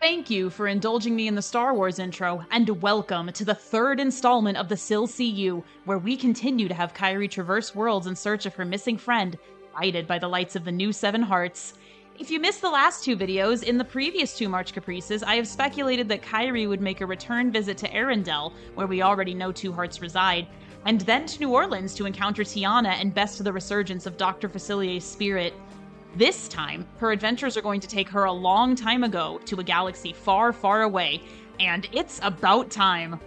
Thank you for indulging me in the Star Wars intro, and welcome to the third installment of the SIL-CU, where we continue to have Kairi traverse worlds in search of her missing friend, guided by the lights of the new Seven Hearts. If you missed the last two videos, in the previous two March Caprices, I have speculated that Kairi would make a return visit to Arendelle, where we already know Two Hearts reside, and then to New Orleans to encounter Tiana and best the resurgence of Dr. Facilier's spirit. This time, her adventures are going to take her a long time ago to a galaxy far, far away, and it's about time.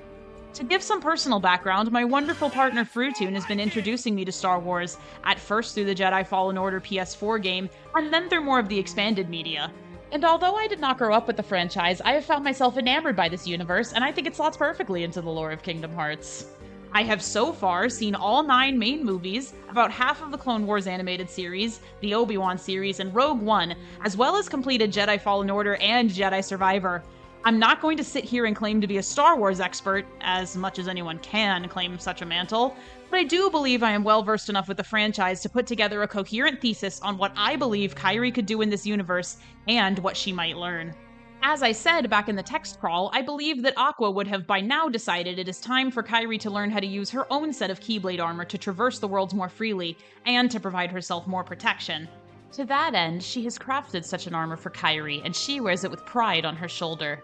To give some personal background, my wonderful partner Fruitoon has been introducing me to Star Wars, at first through the Jedi Fallen Order PS4 game, and then through more of the expanded media. And although I did not grow up with the franchise, I have found myself enamored by this universe, and I think it slots perfectly into the lore of Kingdom Hearts. I have so far seen all 9 main movies, about half of the Clone Wars animated series, the Obi-Wan series, and Rogue One, as well as completed Jedi Fallen Order and Jedi Survivor. I'm not going to sit here and claim to be a Star Wars expert, as much as anyone can claim such a mantle, but I do believe I am well versed enough with the franchise to put together a coherent thesis on what I believe Kairi could do in this universe, and what she might learn. As I said back in the text crawl, I believe that Aqua would have by now decided it is time for Kairi to learn how to use her own set of Keyblade armor to traverse the worlds more freely, and to provide herself more protection. To that end, she has crafted such an armor for Kairi, and she wears it with pride on her shoulder.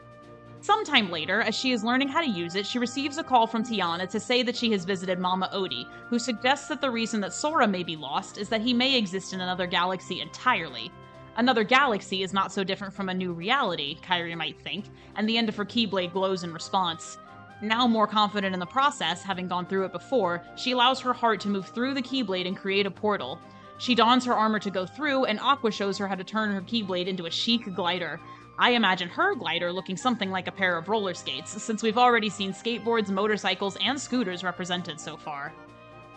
Sometime later, as she is learning how to use it, she receives a call from Tiana to say that she has visited Mama Odie, who suggests that the reason that Sora may be lost is that he may exist in another galaxy entirely. Another galaxy is not so different from a new reality, Kairi might think, and the end of her Keyblade glows in response. Now more confident in the process, having gone through it before, she allows her heart to move through the Keyblade and create a portal. She dons her armor to go through, and Aqua shows her how to turn her Keyblade into a chic glider. I imagine her glider looking something like a pair of roller skates, since we've already seen skateboards, motorcycles, and scooters represented so far.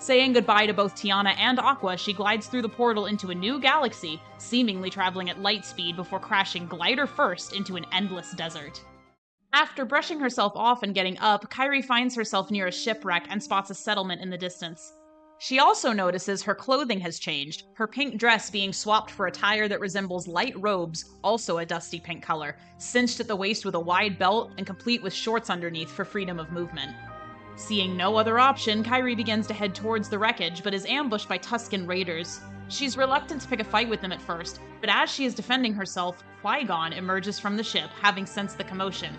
Saying goodbye to both Tiana and Aqua, she glides through the portal into a new galaxy, seemingly traveling at light speed before crashing glider first into an endless desert. After brushing herself off and getting up, Kairi finds herself near a shipwreck and spots a settlement in the distance. She also notices her clothing has changed, her pink dress being swapped for attire that resembles light robes, also a dusty pink color, cinched at the waist with a wide belt and complete with shorts underneath for freedom of movement. Seeing no other option, Kairi begins to head towards the wreckage, but is ambushed by Tusken raiders. She's reluctant to pick a fight with them at first, but as she is defending herself, Qui-Gon emerges from the ship, having sensed the commotion.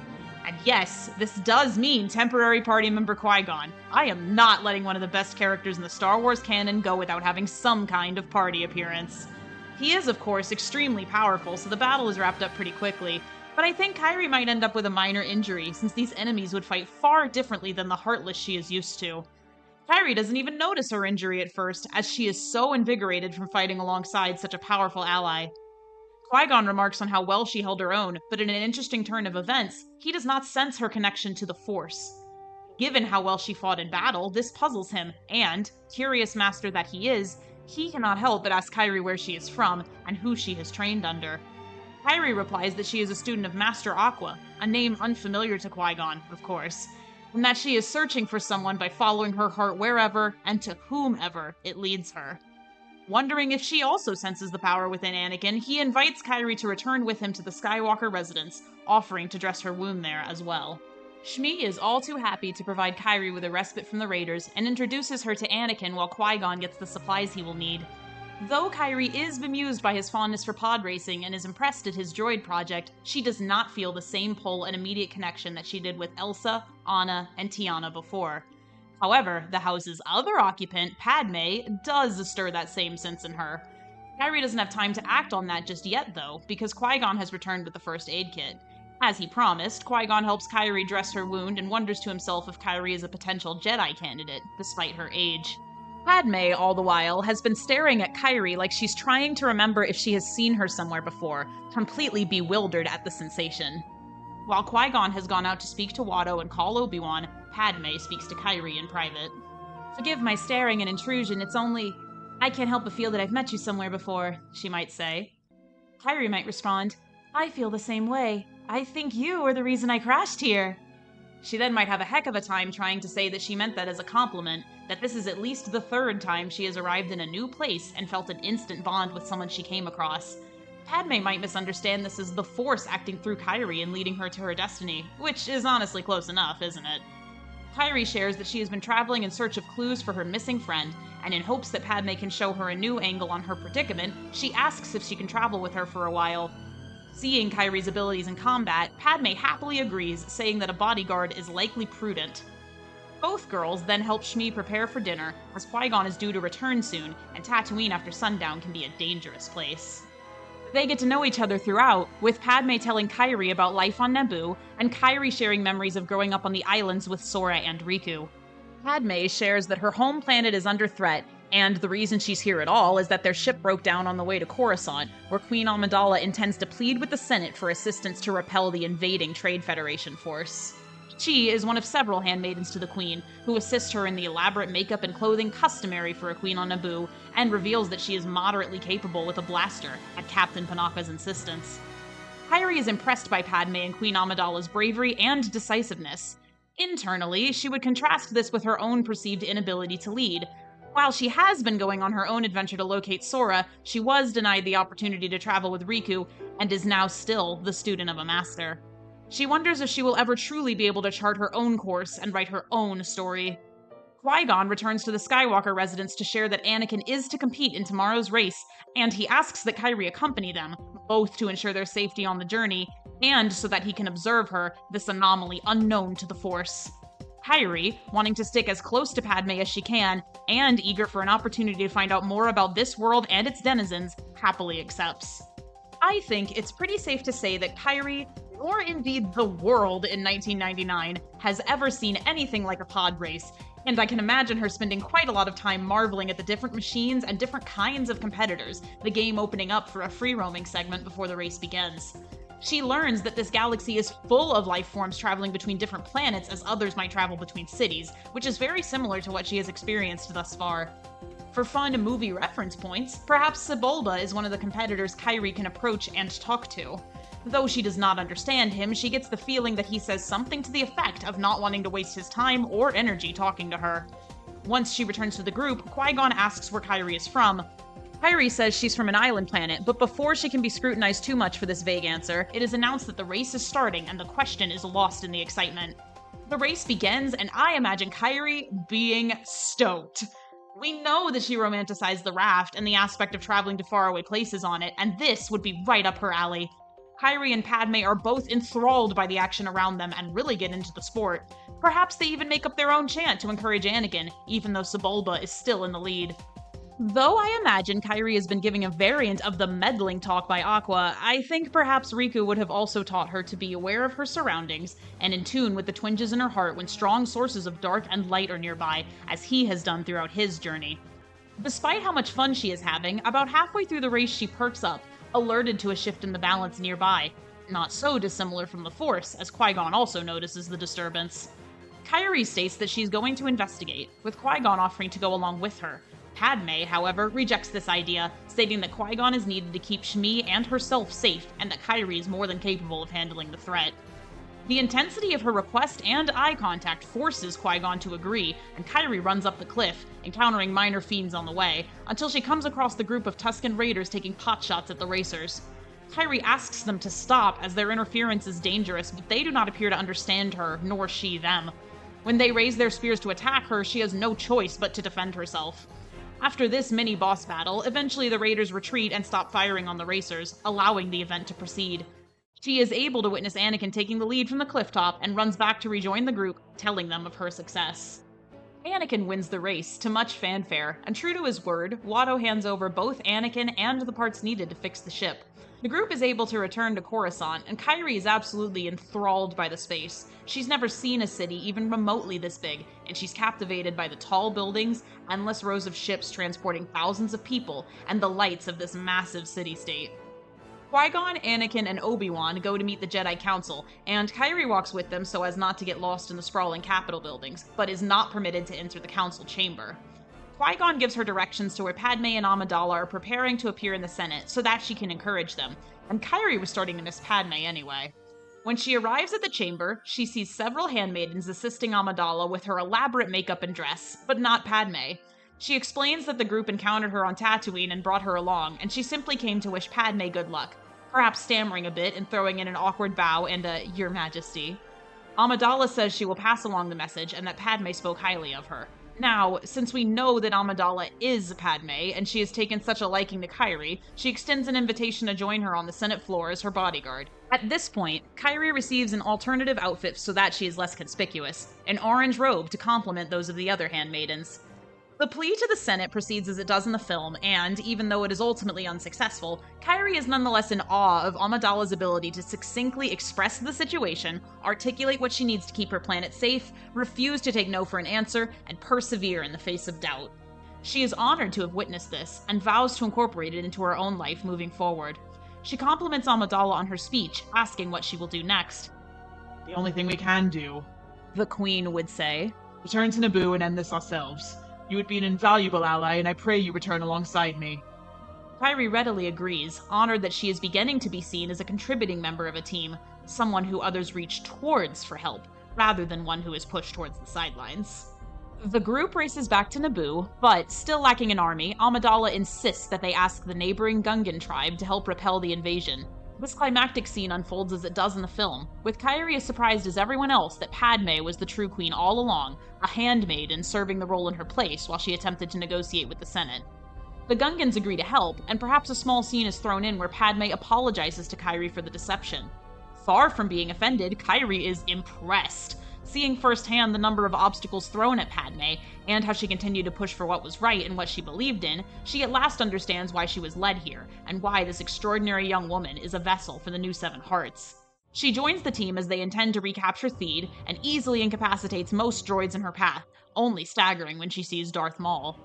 And yes, this does mean temporary party member Qui-Gon. I am not letting one of the best characters in the Star Wars canon go without having some kind of party appearance. He is, of course, extremely powerful, so the battle is wrapped up pretty quickly, but I think Kairi might end up with a minor injury, since these enemies would fight far differently than the Heartless she is used to. Kairi doesn't even notice her injury at first, as she is so invigorated from fighting alongside such a powerful ally. Qui-Gon remarks on how well she held her own, but in an interesting turn of events, he does not sense her connection to the Force. Given how well she fought in battle, this puzzles him, and, curious master that he is, he cannot help but ask Kairi where she is from, and who she has trained under. Kairi replies that she is a student of Master Aqua, a name unfamiliar to Qui-Gon, of course, and that she is searching for someone by following her heart wherever and to whomever it leads her. Wondering if she also senses the power within Anakin, he invites Kairi to return with him to the Skywalker residence, offering to dress her wound there as well. Shmi is all too happy to provide Kairi with a respite from the raiders and introduces her to Anakin while Qui-Gon gets the supplies he will need. Though Kairi is bemused by his fondness for pod racing and is impressed at his droid project, she does not feel the same pull and immediate connection that she did with Elsa, Anna, and Tiana before. However, the house's other occupant, Padme, does stir that same sense in her. Kairi doesn't have time to act on that just yet, though, because Qui-Gon has returned with the first aid kit. As he promised, Qui-Gon helps Kairi dress her wound and wonders to himself if Kairi is a potential Jedi candidate, despite her age. Padme, all the while, has been staring at Kairi like she's trying to remember if she has seen her somewhere before, completely bewildered at the sensation. While Qui-Gon has gone out to speak to Watto and call Obi-Wan, Padme speaks to Kairi in private. "Forgive my staring and intrusion, it's only... I can't help but feel that I've met you somewhere before," she might say. Kairi might respond, "I feel the same way. I think you are the reason I crashed here." She then might have a heck of a time trying to say that she meant that as a compliment, that this is at least the 3rd time she has arrived in a new place and felt an instant bond with someone she came across. Padme might misunderstand this as the Force acting through Kyrie and leading her to her destiny, which is honestly close enough, isn't it? Kyrie shares that she has been traveling in search of clues for her missing friend, and in hopes that Padme can show her a new angle on her predicament, she asks if she can travel with her for a while. Seeing Kyrie's abilities in combat, Padme happily agrees, saying that a bodyguard is likely prudent. Both girls then help Shmi prepare for dinner, as Qui-Gon is due to return soon, and Tatooine after sundown can be a dangerous place. They get to know each other throughout, with Padme telling Kyrie about life on Naboo, and Kyrie sharing memories of growing up on the islands with Sora and Riku. Padme shares that her home planet is under threat, and the reason she's here at all is that their ship broke down on the way to Coruscant, where Queen Amidala intends to plead with the Senate for assistance to repel the invading Trade Federation force. She is one of several handmaidens to the Queen, who assist her in the elaborate makeup and clothing customary for a queen on Naboo, and reveals that she is moderately capable with a blaster, at Captain Panaka's insistence. Kyrie is impressed by Padme and Queen Amidala's bravery and decisiveness. Internally, she would contrast this with her own perceived inability to lead. While she has been going on her own adventure to locate Sora, she was denied the opportunity to travel with Riku, and is now still the student of a master. She wonders if she will ever truly be able to chart her own course and write her own story. Qui-Gon returns to the Skywalker residence to share that Anakin is to compete in tomorrow's race, and he asks that Kyrie accompany them, both to ensure their safety on the journey, and so that he can observe her, this anomaly unknown to the Force. Kyrie, wanting to stick as close to Padme as she can, and eager for an opportunity to find out more about this world and its denizens, happily accepts. I think it's pretty safe to say that Kyrie, or indeed the world in 1999, has ever seen anything like a pod race, and I can imagine her spending quite a lot of time marveling at the different machines and different kinds of competitors, the game opening up for a free-roaming segment before the race begins. She learns that this galaxy is full of life forms traveling between different planets as others might travel between cities, which is very similar to what she has experienced thus far. For fun movie reference points, perhaps Sebulba is one of the competitors Kyrie can approach and talk to. Though she does not understand him, she gets the feeling that he says something to the effect of not wanting to waste his time or energy talking to her. Once she returns to the group, Qui-Gon asks where Kyrie is from. Kyrie says she's from an island planet, but before she can be scrutinized too much for this vague answer, it is announced that the race is starting and the question is lost in the excitement. The race begins, and I imagine Kyrie being stoked. We know that she romanticized the raft and the aspect of traveling to faraway places on it, and this would be right up her alley. Kyrie and Padme are both enthralled by the action around them and really get into the sport. Perhaps they even make up their own chant to encourage Anakin, even though Sebulba is still in the lead. Though I imagine Kyrie has been giving a variant of the meddling talk by Aqua, I think perhaps Riku would have also taught her to be aware of her surroundings and in tune with the twinges in her heart when strong sources of dark and light are nearby, as he has done throughout his journey. Despite how much fun she is having, about halfway through the race she perks up, alerted to a shift in the balance nearby. Not so dissimilar from the Force, as Qui-Gon also notices the disturbance. Kyrie states that she's going to investigate, with Qui-Gon offering to go along with her. Padme, however, rejects this idea, stating that Qui-Gon is needed to keep Shmi and herself safe, and that Kyrie is more than capable of handling the threat. The intensity of her request and eye contact forces Qui-Gon to agree, and Kyrie runs up the cliff, encountering minor fiends on the way, until she comes across the group of Tusken Raiders taking potshots at the racers. Kyrie asks them to stop, as their interference is dangerous, but they do not appear to understand her, nor she them. When they raise their spears to attack her, she has no choice but to defend herself. After this mini-boss battle, eventually the Raiders retreat and stop firing on the racers, allowing the event to proceed. She is able to witness Anakin taking the lead from the clifftop and runs back to rejoin the group, telling them of her success. Anakin wins the race, to much fanfare, and true to his word, Watto hands over both Anakin and the parts needed to fix the ship. The group is able to return to Coruscant, and Kyrie is absolutely enthralled by the space. She's never seen a city even remotely this big, and she's captivated by the tall buildings, endless rows of ships transporting thousands of people, and the lights of this massive city-state. Qui-Gon, Anakin, and Obi-Wan go to meet the Jedi Council, and Kyrie walks with them so as not to get lost in the sprawling Capitol buildings, but is not permitted to enter the Council chamber. Qui-Gon gives her directions to where Padme and Amidala are preparing to appear in the Senate so that she can encourage them, and Kyrie was starting to miss Padme anyway. When she arrives at the chamber, she sees several handmaidens assisting Amidala with her elaborate makeup and dress, but not Padme. She explains that the group encountered her on Tatooine and brought her along, and she simply came to wish Padme good luck, perhaps stammering a bit and throwing in an awkward bow and a "Your Majesty." Amidala says she will pass along the message and that Padme spoke highly of her. Now, since we know that Amidala is Padme, and she has taken such a liking to Kyrie, she extends an invitation to join her on the Senate floor as her bodyguard. At this point, Kyrie receives an alternative outfit so that she is less conspicuous, an orange robe to complement those of the other handmaidens. The plea to the Senate proceeds as it does in the film, and, even though it is ultimately unsuccessful, Kyrie is nonetheless in awe of Amidala's ability to succinctly express the situation, articulate what she needs to keep her planet safe, refuse to take no for an answer, and persevere in the face of doubt. She is honored to have witnessed this, and vows to incorporate it into her own life moving forward. She compliments Amidala on her speech, asking what she will do next. "The only thing we can do," the Queen would say. "return to Naboo and end this ourselves. You would be an invaluable ally, and I pray you return alongside me." Kyrie readily agrees, honored that she is beginning to be seen as a contributing member of a team, someone who others reach towards for help, rather than one who is pushed towards the sidelines. The group races back to Naboo, but, still lacking an army, Amidala insists that they ask the neighboring Gungan tribe to help repel the invasion. This climactic scene unfolds as it does in the film, with Kyrie as surprised as everyone else that Padme was the true queen all along, a handmaiden serving the role in her place while she attempted to negotiate with the Senate. The Gungans agree to help, and perhaps a small scene is thrown in where Padme apologizes to Kyrie for the deception. Far from being offended, Kyrie is impressed, seeing firsthand the number of obstacles thrown at Padme, and how she continued to push for what was right and what she believed in. She at last understands why she was led here, and why this extraordinary young woman is a vessel for the new Seven Hearts. She joins the team as they intend to recapture Theed, and easily incapacitates most droids in her path, only staggering when she sees Darth Maul.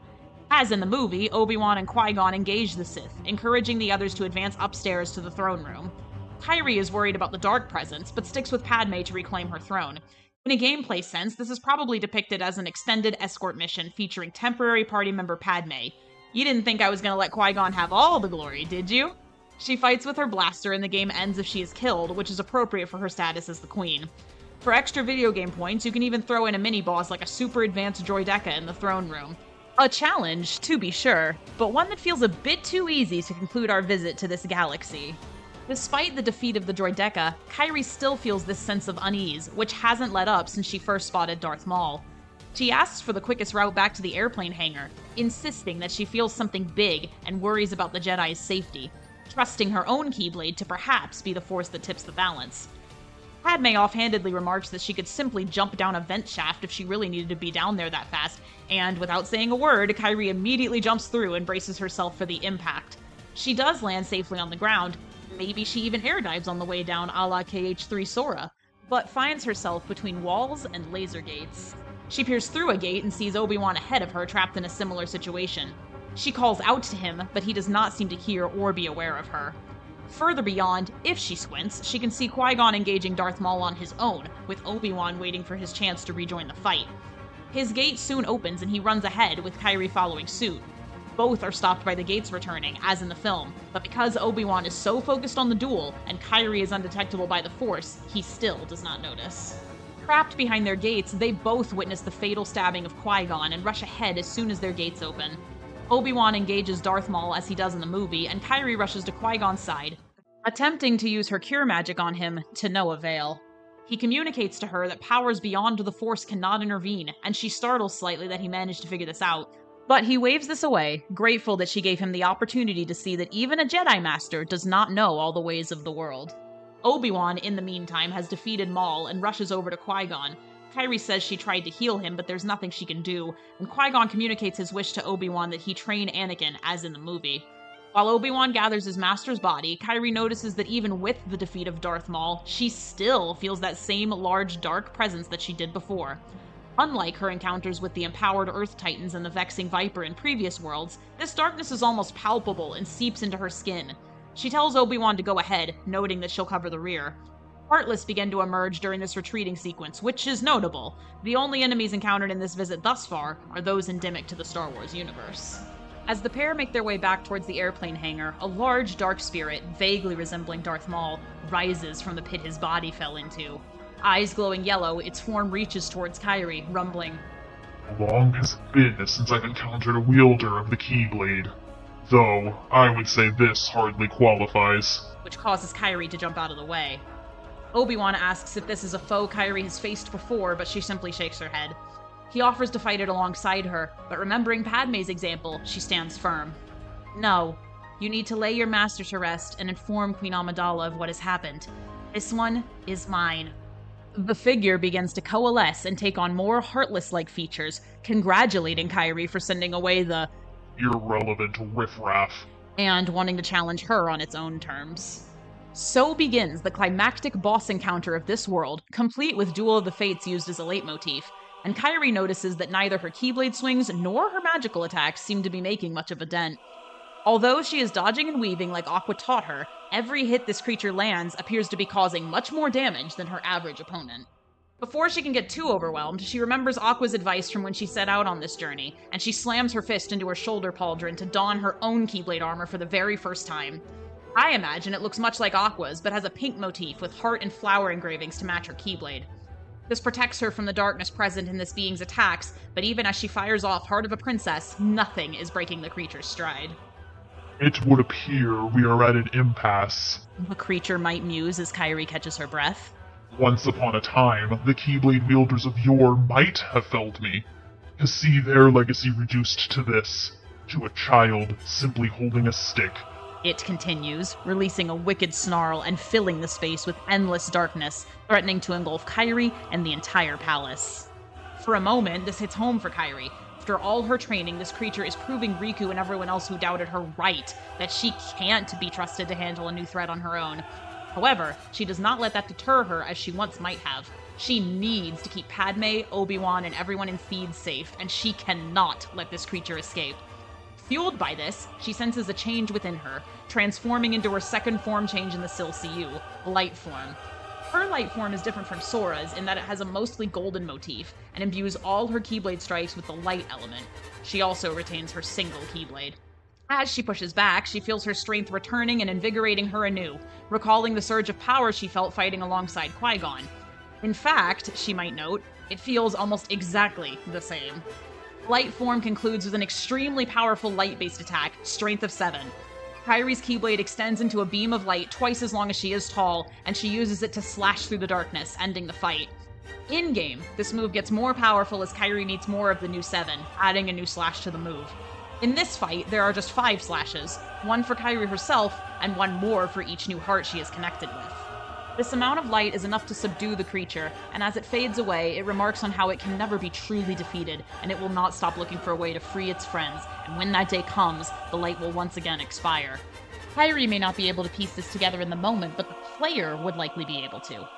As in the movie, Obi-Wan and Qui-Gon engage the Sith, encouraging the others to advance upstairs to the throne room. Kyrie is worried about the Dark Presence, but sticks with Padme to reclaim her throne. In a gameplay sense, this is probably depicted as an extended escort mission featuring temporary party member Padme. You didn't think I was gonna let Qui-Gon have all the glory, did you? She fights with her blaster and the game ends if she is killed, which is appropriate for her status as the queen. For extra video game points, you can even throw in a mini-boss like a super advanced droideka in the throne room. A challenge, to be sure, but one that feels a bit too easy to conclude our visit to this galaxy. Despite the defeat of the droideka, Kyrie still feels this sense of unease, which hasn't let up since she first spotted Darth Maul. She asks for the quickest route back to the airplane hangar, insisting that she feels something big and worries about the Jedi's safety, trusting her own Keyblade to perhaps be the force that tips the balance. Padme offhandedly remarks that she could simply jump down a vent shaft if she really needed to be down there that fast, and without saying a word, Kyrie immediately jumps through and braces herself for the impact. She does land safely on the ground. Maybe she even air dives on the way down a la KH-3 Sora, but finds herself between walls and laser gates. She peers through a gate and sees Obi-Wan ahead of her trapped in a similar situation. She calls out to him, but he does not seem to hear or be aware of her. Further beyond, if she squints, she can see Qui-Gon engaging Darth Maul on his own, with Obi-Wan waiting for his chance to rejoin the fight. His gate soon opens and he runs ahead, with Kyrie following suit. Both are stopped by the gates returning, as in the film, but because Obi-Wan is so focused on the duel, and Kyrie is undetectable by the Force, he still does not notice. Trapped behind their gates, they both witness the fatal stabbing of Qui-Gon and rush ahead as soon as their gates open. Obi-Wan engages Darth Maul as he does in the movie, and Kyrie rushes to Qui-Gon's side, attempting to use her cure magic on him to no avail. He communicates to her that powers beyond the Force cannot intervene, and she startles slightly that he managed to figure this out. But he waves this away, grateful that she gave him the opportunity to see that even a Jedi Master does not know all the ways of the world. Obi-Wan, in the meantime, has defeated Maul and rushes over to Qui-Gon. Kyrie says she tried to heal him, but there's nothing she can do, and Qui-Gon communicates his wish to Obi-Wan that he train Anakin, as in the movie. While Obi-Wan gathers his master's body, Kyrie notices that even with the defeat of Darth Maul, she still feels that same large, dark presence that she did before. Unlike her encounters with the empowered Earth Titans and the Vexing Viper in previous worlds, this darkness is almost palpable and seeps into her skin. She tells Obi-Wan to go ahead, noting that she'll cover the rear. Heartless begin to emerge during this retreating sequence, which is notable. The only enemies encountered in this visit thus far are those endemic to the Star Wars universe. As the pair make their way back towards the airplane hangar, a large dark spirit, vaguely resembling Darth Maul, rises from the pit his body fell into. Eyes glowing yellow, its form reaches towards Kyrie, rumbling, How long has it been since I've encountered a wielder of the Keyblade? Though, I would say this hardly qualifies. Which causes Kairi to jump out of the way. Obi-Wan asks if this is a foe Kairi has faced before, but she simply shakes her head. He offers to fight it alongside her, but remembering Padme's example, she stands firm. No, you need to lay your master to rest and inform Queen Amidala of what has happened. This one is mine. The figure begins to coalesce and take on more Heartless-like features, congratulating Kairi for sending away the irrelevant riffraff and wanting to challenge her on its own terms. So begins the climactic boss encounter of this world, complete with Duel of the Fates used as a leitmotif, and Kairi notices that neither her Keyblade swings nor her magical attacks seem to be making much of a dent. Although she is dodging and weaving like Aqua taught her, every hit this creature lands appears to be causing much more damage than her average opponent. Before she can get too overwhelmed, she remembers Aqua's advice from when she set out on this journey, and she slams her fist into her shoulder pauldron to don her own Keyblade armor for the very first time. I imagine it looks much like Aqua's, but has a pink motif with heart and flower engravings to match her Keyblade. This protects her from the darkness present in this being's attacks, but even as she fires off Heart of a Princess, nothing is breaking the creature's stride. It would appear we are at an impasse. The creature might muse as Kairi catches her breath. Once upon a time, the Keyblade wielders of yore might have felled me. To see their legacy reduced to this, to a child simply holding a stick. It continues, releasing a wicked snarl and filling the space with endless darkness, threatening to engulf Kairi and the entire palace. For a moment, this hits home for Kairi. After all her training, this creature is proving Riku and everyone else who doubted her right, that she can't be trusted to handle a new threat on her own. However, she does not let that deter her as she once might have. She needs to keep Padme, Obi-Wan, and everyone in Theed safe, and she cannot let this creature escape. Fueled by this, she senses a change within her, transforming into her second form change in the Sil-cu, Light Form. Her light form is different from Sora's in that it has a mostly golden motif, and imbues all her Keyblade strikes with the light element. She also retains her single Keyblade. As she pushes back, she feels her strength returning and invigorating her anew, recalling the surge of power she felt fighting alongside Qui-Gon. In fact, she might note, it feels almost exactly the same. Light form concludes with an extremely powerful light-based attack, Strength of 7. Kairi's Keyblade extends into a beam of light twice as long as she is tall, and she uses it to slash through the darkness, ending the fight. In-game, this move gets more powerful as Kairi meets more of the new 7, adding a new slash to the move. In this fight, there are just 5 slashes, one for Kairi herself, and one more for each new heart she is connected with. This amount of light is enough to subdue the creature, and as it fades away, it remarks on how it can never be truly defeated, and it will not stop looking for a way to free its friends, and when that day comes, the light will once again expire. Kairi may not be able to piece this together in the moment, but the player would likely be able to.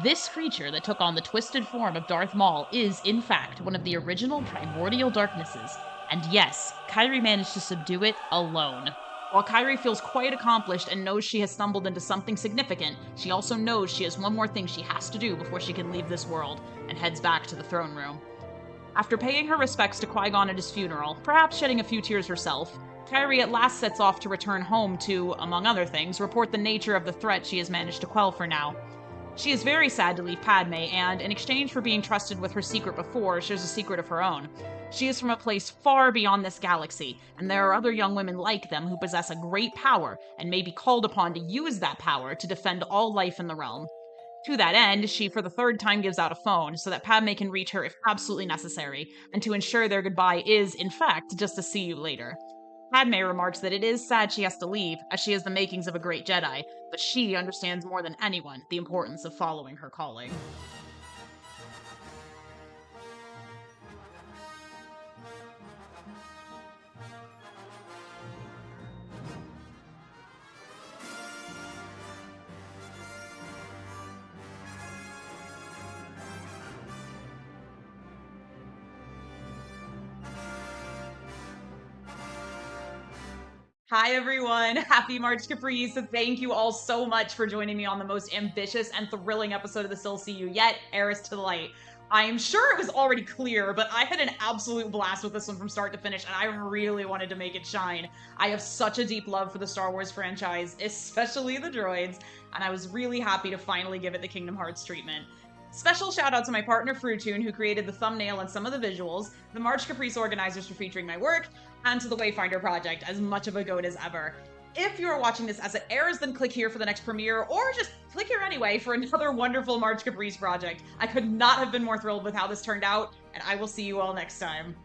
This creature that took on the twisted form of Darth Maul is, in fact, one of the original primordial darknesses, and yes, Kairi managed to subdue it alone. While Kairi feels quite accomplished and knows she has stumbled into something significant, she also knows she has one more thing she has to do before she can leave this world, and heads back to the throne room. After paying her respects to Qui-Gon at his funeral, perhaps shedding a few tears herself, Kairi at last sets off to return home to, among other things, report the nature of the threat she has managed to quell for now. She is very sad to leave Padme, and, in exchange for being trusted with her secret before, shares a secret of her own. She is from a place far beyond this galaxy, and there are other young women like them who possess a great power, and may be called upon to use that power to defend all life in the realm. To that end, she for the 3rd time gives out a phone, so that Padme can reach her if absolutely necessary, and to ensure their goodbye is, in fact, just a see you later. Padme remarks that it is sad she has to leave, as she has the makings of a great Jedi, but she understands more than anyone the importance of following her calling. Hi everyone, happy March Caprice. Thank you all so much for joining me on the most ambitious and thrilling episode of the Sil-cu yet, Heiress to the Light. I am sure it was already clear, but I had an absolute blast with this one from start to finish, and I really wanted to make it shine. I have such a deep love for the Star Wars franchise, especially the droids, and I was really happy to finally give it the Kingdom Hearts treatment. Special shout out to my partner Fruitoon, who created the thumbnail and some of the visuals, the March Caprice organizers for featuring my work, and to the Wayfinder Project, as much of a goat as ever. If you are watching this as it airs, then click here for the next premiere, or just click here anyway for another wonderful March Caprice project. I could not have been more thrilled with how this turned out, and I will see you all next time.